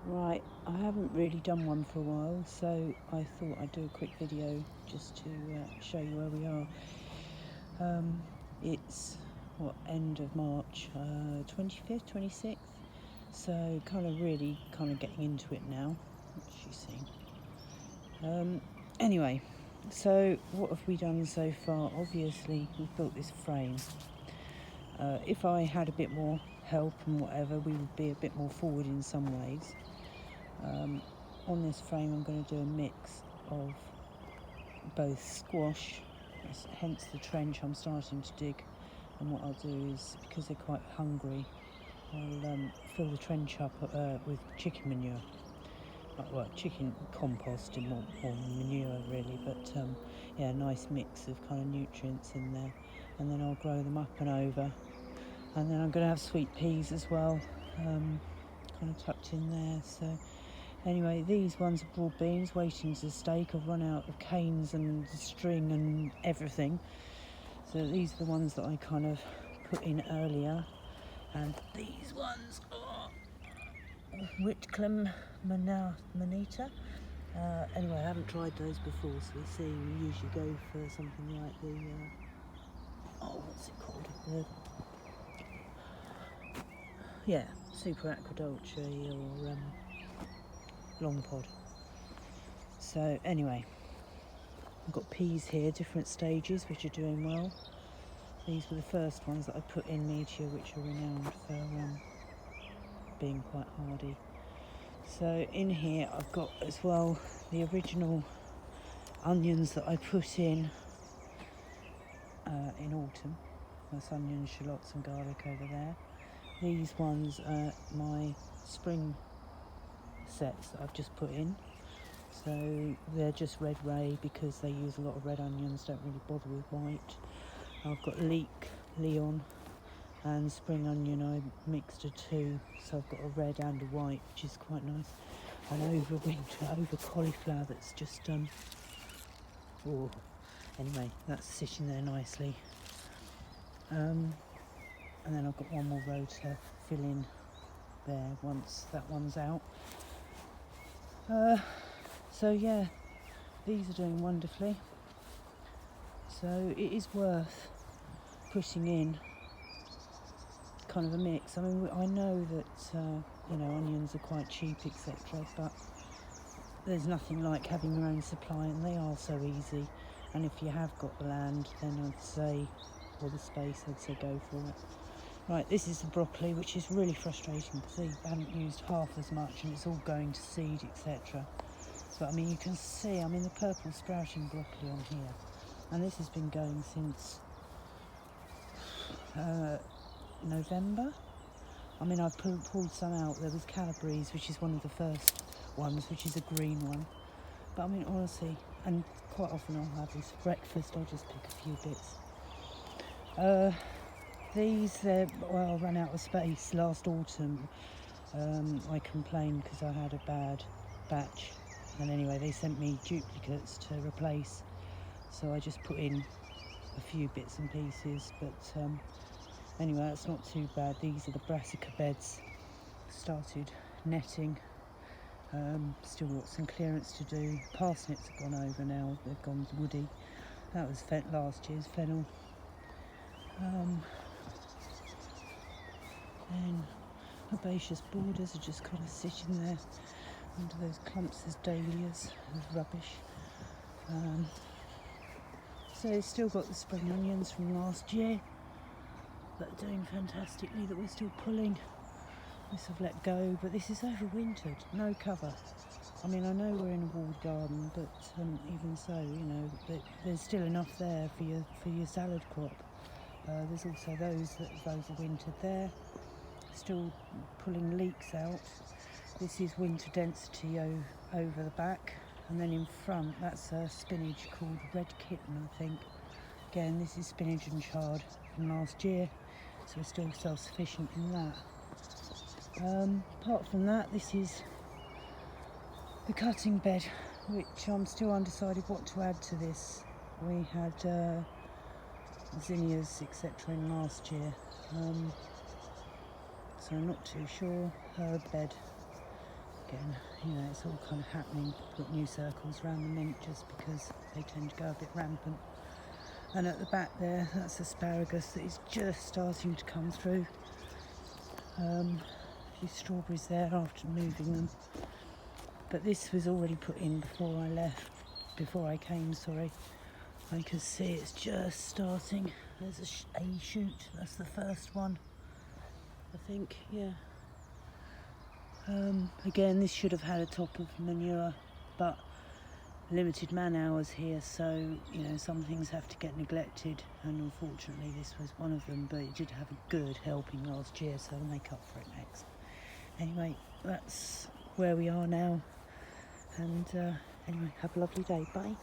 Right, I haven't really done one for a while, so I thought I'd do a quick video just to show you where we are. It's end of March, 25th, 26th, so really getting into it now, which you've seen. Anyway, so what have we done so far? Obviously, we've built this frame. If I had a bit more help and whatever, we would be a bit more forward in some ways. On this frame I'm going to do a mix of both squash, hence the trench I'm starting to dig, and what I'll do is, because they're quite hungry, I'll fill the trench up with chicken manure, chicken compost and more manure really, but yeah, a nice mix of kind of nutrients in there, and then I'll grow them up and over. And then I'm going to have sweet peas as well, kind of tucked in there. So anyway, these ones are broad beans waiting to stake. I've run out of canes and string and everything, so these are the ones that I kind of put in earlier. And these ones are Whitcomb Manita. Anyway, I haven't tried those before, so we'll see. We usually go for something like the what's it called? Super Aquadulce or Long Pod. So anyway, I've got peas here, different stages, which are doing well. These were the first ones that I put in Meteor, which are renowned for being quite hardy. So in here I've got as well the original onions that I put in autumn. That's onions, shallots and garlic over there. These ones are my spring sets that I've just put in. So they're just red ray because they use a lot of red onions, don't really bother with white. I've got leek, Leon and spring onion. I mixed the two, so I've got a red and a white, which is quite nice. And over cauliflower that's just anyway, that's sitting there nicely. And then I've got one more row to fill in there once that one's out. So yeah, these are doing wonderfully. So it is worth putting in kind of a mix. I mean, I know that onions are quite cheap, etc., but there's nothing like having your own supply, and they are so easy. And if you have got the land, then I'd say, or the space, I'd say go for it. Right, this is the broccoli, which is really frustrating because I haven't used half as much and it's all going to seed, etc. But I mean, you can see, the purple sprouting broccoli on here, and this has been going since November. I've pulled some out. There was Calabrese, which is one of the first ones, which is a green one. But honestly, and quite often I'll have this for breakfast, I'll just pick a few bits. These, I ran out of space last autumn. I complained because I had a bad batch, and anyway they sent me duplicates to replace, so I just put in a few bits and pieces, but anyway, that's not too bad. These are the brassica beds. Started netting, still got some clearance to do. Parsnips have gone over now, they've gone woody. That was last year's fennel. And herbaceous borders are just kind of sitting there under those clumps of dahlias of rubbish. So it's still got the spring onions from last year that are doing fantastically, that we're still pulling. This I've let go, but this is overwintered, no cover. I know we're in a walled garden, but even so, there's still enough there for your salad crop. There's also those that have overwintered there, still pulling leeks out. This is winter density over the back, and then in front that's a spinach called Red Kitten, I think. Again, this is spinach and chard from last year, so we're still self-sufficient in that. Apart from that, this is the cutting bed, which I'm still undecided what to add to this. We had zinnias, etc. in last year, so I'm not too sure. Herb bed, again. You know, it's all kind of happening. Put new circles around the mint just because they tend to go a bit rampant. And at the back there, that's asparagus that is just starting to come through. A few strawberries there after moving them. But this was already put in before I came, sorry. I can see it's just starting. There's a shoot, that's the first one, I think, yeah. Again, this should have had a top of manure, but limited man hours here, so you know, some things have to get neglected, and unfortunately this was one of them, but it did have a good helping last year, so I'll make up for it next. Anyway, that's where we are now, and anyway, have a lovely day. Bye.